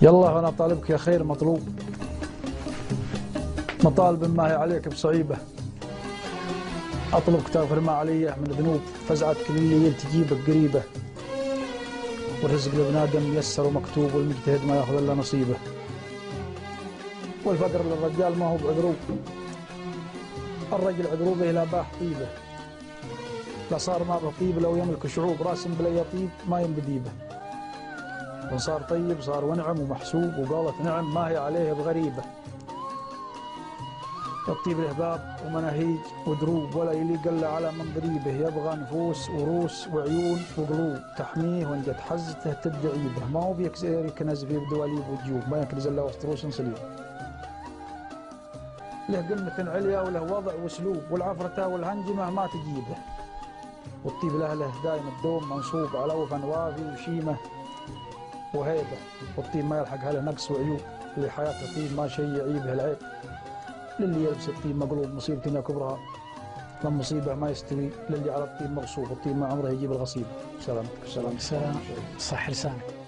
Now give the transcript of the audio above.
يلا أنا طالبك يا خير مطلوب، مطالب ما هي عليك بصعيبة، أطلبك تغفر ما علي من ذنوب، فزعتك للي تجيبك قريبة، والرزق لبنادم ميسر ومكتوب، والمجتهد ما ياخذ إلا نصيبه، والفقر للرجال ما هو بعذروب، الرجل عذروبه لا باح طيبه، لا صار ما به طيب لو يملك شعوب، راس بلا يطيب ما ينبديبه، وإن صار طيب صار ونعم ومحسوب، وقالت نعم ما هي عليه بغريبه، الطيب له باب ومناهيج ودروب، ولا يليق الا على من ضريبه، يبغى نفوس وروس وعيون وقلوب، تحميه وان جت حزته تدعيبه، ما هو يكنز فيه بدواليب وجيوب، ما يكنز الا وسط روس صليب، له قمة عليا وله وضع واسلوب، والعفرته والهنجمه ما تجيبه، والطيب له دايم الدوم منصوب على وفن وافي وشيمه وهيبه، والطيب ما يلحق له نقص وعيوب، اللي حياته طيب ما شيء يعيبه العيب، للي يلبس الطيب مقلوب مصيبة كبرى، للمصيبة ما يستوي، للي على الطيب مغصوب، الطيب ما عمره يجيب الغصيب. سلامتك. سلام، صح لسانك.